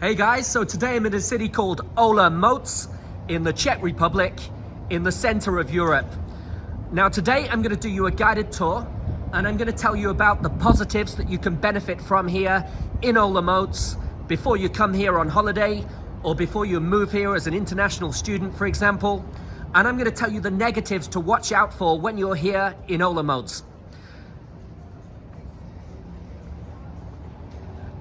Hey guys, so today I'm in a city called Olomouc in the Czech Republic in the center of Europe. Now today I'm going to do you a guided tour and I'm going to tell you about the positives that you can benefit from here in Olomouc before you come here on holiday or before you move here as an international student, for example. And I'm going to tell you the negatives to watch out for when you're here in Olomouc.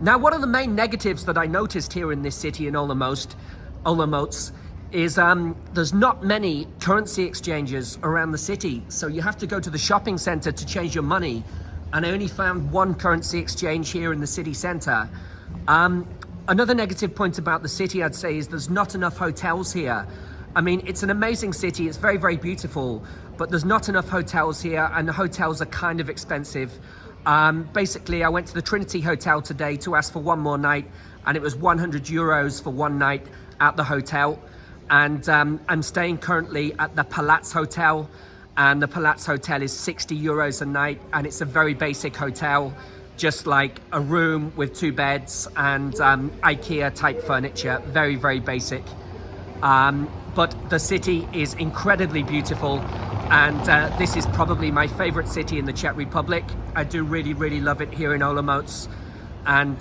Now, one of the main negatives that I noticed here in this city in Olomouc is there's not many currency exchanges around the city. So you have to go to the shopping center to change your money. And I only found one currency exchange here in the city center. Another negative point about the city, I'd say, is there's not enough hotels here. I mean, it's an amazing city. It's very, very beautiful, but there's not enough hotels here and the hotels are kind of expensive. Basically, I went to the Trinity Hotel today to ask for one more night and it was €100 for one night at the hotel. And I'm staying currently at the Palats Hotel, and the Palats Hotel is €60 a night, and it's a very basic hotel, just like a room with 2 beds and IKEA type furniture, very, very basic. But the city is incredibly beautiful, and this is probably my favorite city in the Czech Republic. I do really, really love it here in Olomouc, and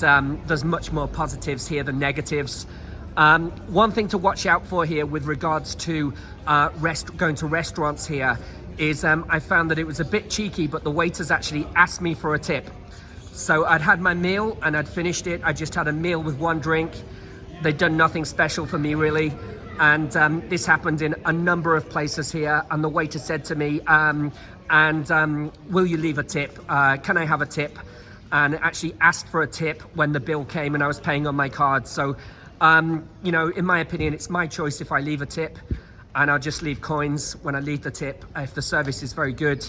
there's much more positives here than negatives. One thing to watch out for here with regards to going to restaurants here is I found that it was a bit cheeky, but the waiters actually asked me for a tip. So I'd had my meal and I'd finished it. I just had a meal with 1 drink. They'd done nothing special for me really. And this happened in a number of places here, and the waiter said to me, will you leave a tip? Can I have a tip? And actually asked for a tip when the bill came and I was paying on my card. So, you know, in my opinion, it's my choice if I leave a tip, and I'll just leave coins when I leave the tip if the service is very good.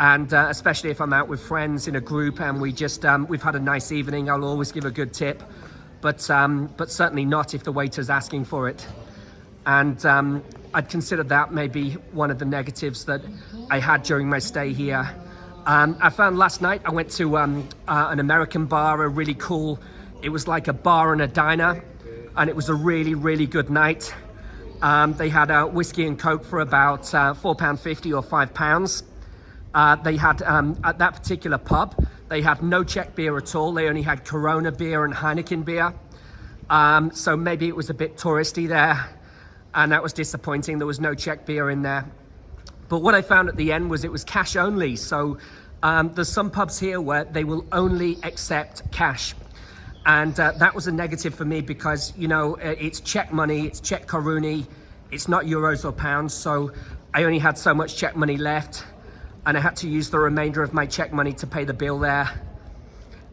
And especially if I'm out with friends in a group and we've had a nice evening, I'll always give a good tip. But certainly not if the waiter's asking for it. And I'd consider that maybe one of the negatives that I had during my stay here. I found last night I went to an American bar, a really cool, it was like a bar and a diner, and it was a really, really good night. They had whiskey and Coke for about £4.50 or £5. They had, at that particular pub, they had no Czech beer at all. They only had Corona beer and Heineken beer. So maybe it was a bit touristy there. And that was disappointing. There was no Czech beer in there. But what I found at the end was it was cash only. So there's some pubs here where they will only accept cash. And that was a negative for me because, you know, it's Czech money, it's Czech koruna, it's not euros or pounds. So I only had so much Czech money left, and I had to use the remainder of my Czech money to pay the bill there.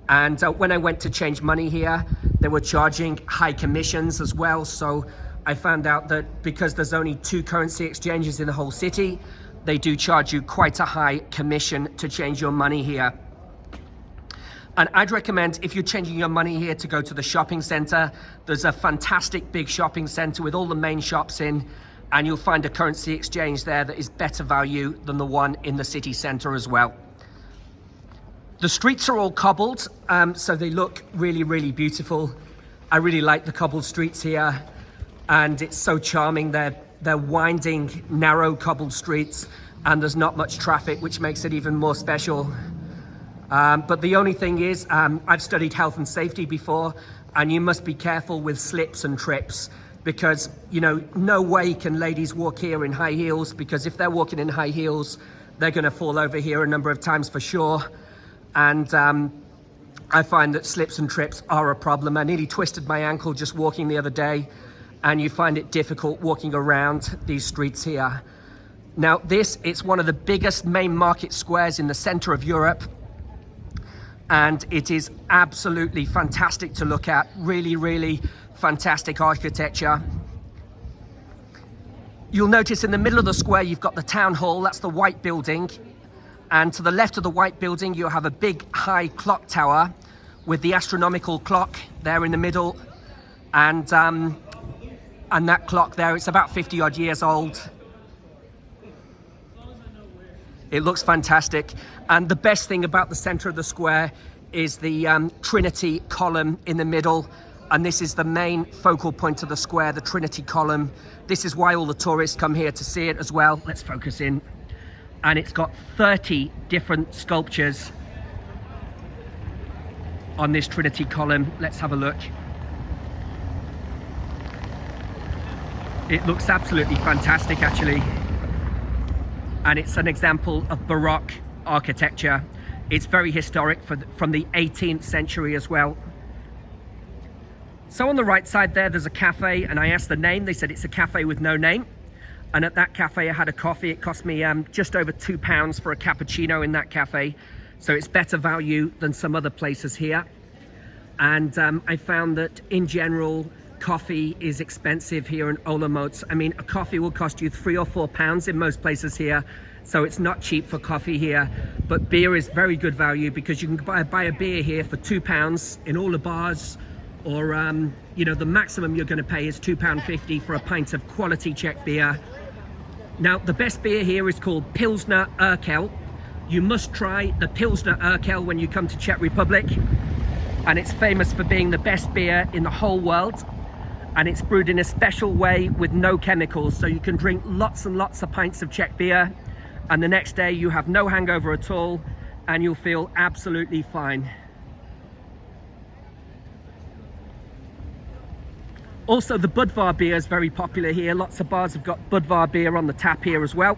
And when I went to change money here, they were charging high commissions as well. So I found out that because there's only 2 currency exchanges in the whole city, they do charge you quite a high commission to change your money here. And I'd recommend, if you're changing your money here, to go to the shopping center. There's a fantastic big shopping center with all the main shops in, and you'll find a currency exchange there that is better value than the one in the city center as well. The streets are all cobbled, so they look really, really beautiful. I really like the cobbled streets here. And it's so charming. They're winding, narrow cobbled streets, and there's not much traffic, which makes it even more special. But the only thing is, I've studied health and safety before, and you must be careful with slips and trips, because, you know, no way can ladies walk here in high heels, because if they're walking in high heels, they're going to fall over here a number of times for sure. And I find that slips and trips are a problem. I nearly twisted my ankle just walking the other day. And you find it difficult walking around these streets here. Now it's one of the biggest main market squares in the center of Europe. And it is absolutely fantastic to look at. Really, really fantastic architecture. You'll notice in the middle of the square, you've got the town hall, that's the white building. And to the left of the white building, you have a big high clock tower with the astronomical clock there in the middle. And that clock there, it's about 50 odd years old. It looks fantastic. And the best thing about the center of the square is the Trinity column in the middle. And this is the main focal point of the square, the Trinity column. This is why all the tourists come here to see it as well. Let's focus in. And it's got 30 different sculptures on this Trinity column. Let's have a look. It looks absolutely fantastic, actually. And it's an example of Baroque architecture. It's very historic from the 18th century as well. So on the right side there's a cafe, and I asked the name. They said it's a cafe with no name. And at that cafe I had a coffee. It cost me just over £2 for a cappuccino in that cafe. So it's better value than some other places here. And I found that in general, coffee is expensive here in Olomouc. I mean, a coffee will cost you £3 or £4 in most places here. So it's not cheap for coffee here. But beer is very good value, because you can buy a beer here for £2 in all the bars. Or, you know, the maximum you're going to pay is £2.50 for a pint of quality Czech beer. Now, the best beer here is called Pilsner Urquell. You must try the Pilsner Urquell when you come to Czech Republic. And it's famous for being the best beer in the whole world. And it's brewed in a special way with no chemicals. So you can drink lots and lots of pints of Czech beer. And the next day you have no hangover at all. And you'll feel absolutely fine. Also, the Budvar beer is very popular here. Lots of bars have got Budvar beer on the tap here as well.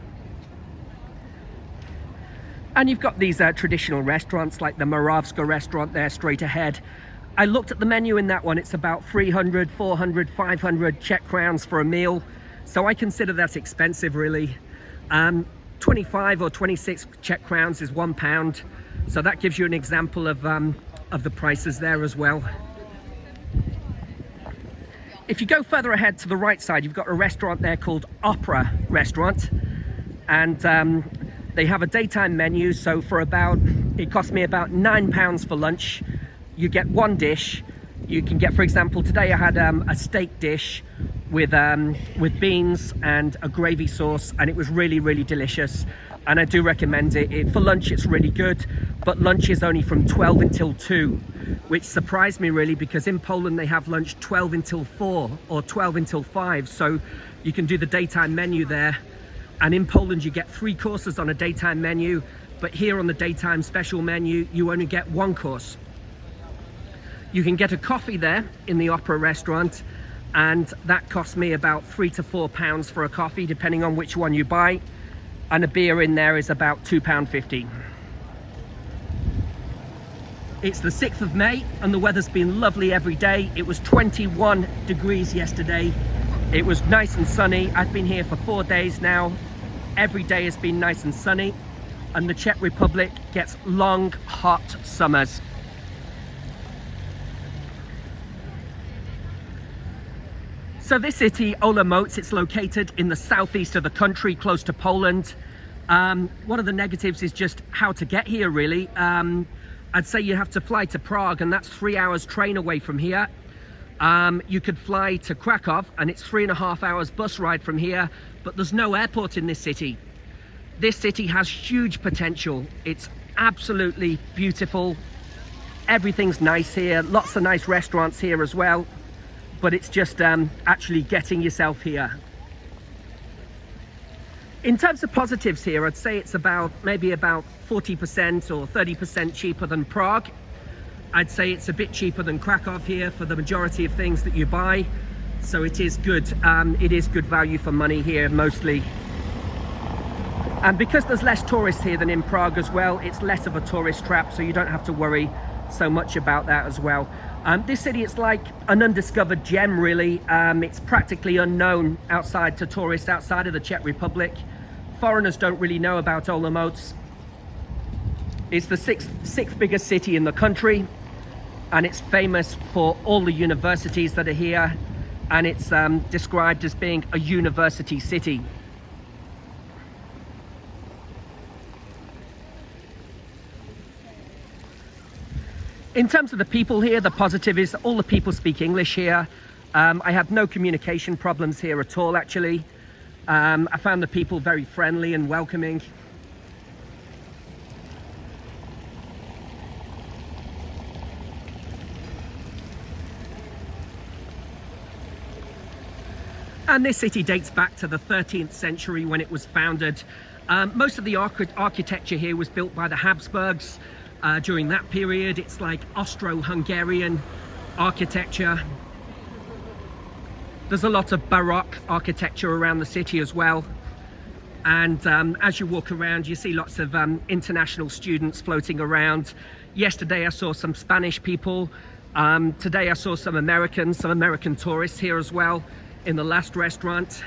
And you've got these traditional restaurants like the Moravska restaurant there straight ahead. I looked at the menu in that one. It's about 300, 400, 500 Czech crowns for a meal. So I consider that expensive, really. 25 or 26 Czech crowns is £1. So that gives you an example of the prices there as well. If you go further ahead to the right side, you've got a restaurant there called Opera Restaurant. And they have a daytime menu. So for it cost me about £9 for lunch. You get one dish. You can get, for example, today I had a steak dish with beans and a gravy sauce, and it was really, really delicious. And I do recommend it. For lunch, it's really good, but lunch is only from 12 until 2, which surprised me really, because in Poland they have lunch 12 until 4 or 12 until 5. So you can do the daytime menu there. And in Poland, you get 3 courses on a daytime menu, but here on the daytime special menu, you only get 1 course. You can get a coffee there in the Opera Restaurant, and that costs me about £3 to £4 for a coffee, depending on which one you buy. And a beer in there is about £2.50. It's the 6th of May, and the weather's been lovely every day. It was 21 degrees yesterday. It was nice and sunny. I've been here for 4 days now. Every day has been nice and sunny, and the Czech Republic gets long, hot summers. So this city, Olomouc, it's located in the southeast of the country, close to Poland. One of the negatives is just how to get here, really. I'd say you have to fly to Prague, and that's 3 hours train away from here. You could fly to Krakow, and it's 3.5 hours bus ride from here, but there's no airport in this city. This city has huge potential. It's absolutely beautiful. Everything's nice here. Lots of nice restaurants here as well. But it's just actually getting yourself here. In terms of positives here, I'd say it's maybe about 40% or 30% cheaper than Prague. I'd say it's a bit cheaper than Krakow here for the majority of things that you buy. So it is good. It is good value for money here mostly. And because there's less tourists here than in Prague as well, it's less of a tourist trap, so you don't have to worry so much about that as well. This city, it's like an undiscovered gem, really. It's practically unknown to tourists outside of the Czech Republic. Foreigners don't really know about Olomouc. It's the sixth biggest city in the country, and it's famous for all the universities that are here, and it's described as being a university city. In terms of the people here, the positive is all the people speak English here. I have no communication problems here at all, actually. I found the people very friendly and welcoming. And this city dates back to the 13th century when it was founded. Most of the architecture here was built by the Habsburgs during that period. It's like Austro-Hungarian architecture. There's a lot of Baroque architecture around the city as well. And as you walk around, you see lots of international students floating around. Yesterday I saw some Spanish people. Today I saw some American tourists here as well in the last restaurant.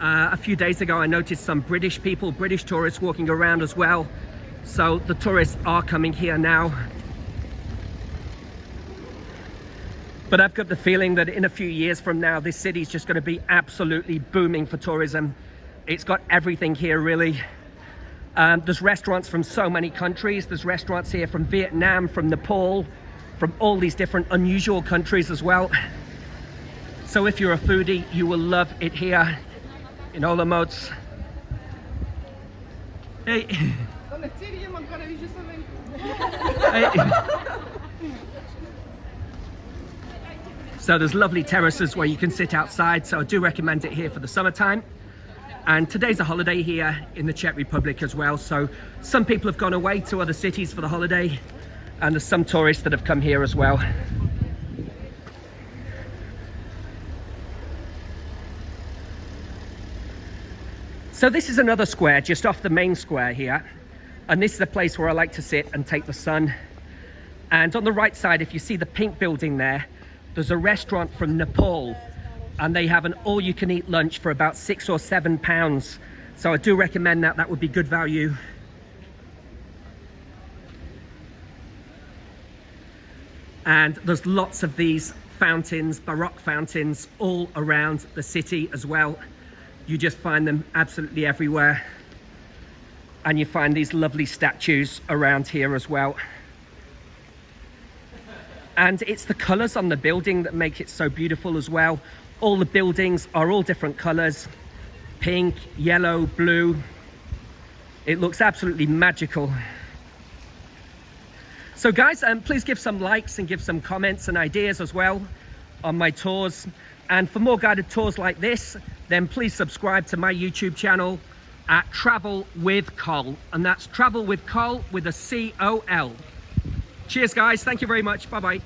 A few days ago I noticed some British people, British tourists walking around as well. So the tourists are coming here now. But I've got the feeling that in a few years from now, this city's just going to be absolutely booming for tourism. It's got everything here, really. There's restaurants from so many countries. There's restaurants here from Vietnam, from Nepal, from all these different unusual countries as well. So if you're a foodie, you will love it here in Olomouc. Hey. Hey. So there's lovely terraces where you can sit outside, so I do recommend it here for the summertime. And today's a holiday here in the Czech Republic as well, so some people have gone away to other cities for the holiday, and there's some tourists that have come here as well. So this is another square just off the main square here, and this is a place where I like to sit and take the sun. And on the right side, if you see the pink building there, there's a restaurant from Nepal, and they have an all-you-can-eat lunch for about £6 or £7. So I do recommend that. That would be good value. And there's lots of these fountains, Baroque fountains, all around the city as well. You just find them absolutely everywhere. And you find these lovely statues around here as well. And it's the colors on the building that make it so beautiful as well. All the buildings are all different colors: pink, yellow, blue. It looks absolutely magical. So guys, please give some likes and give some comments and ideas as well on my tours. And for more guided tours like this, then please subscribe to my YouTube channel at Travel with Col, and that's Travel with Col with a C-O-L. Cheers guys, thank you very much, bye bye.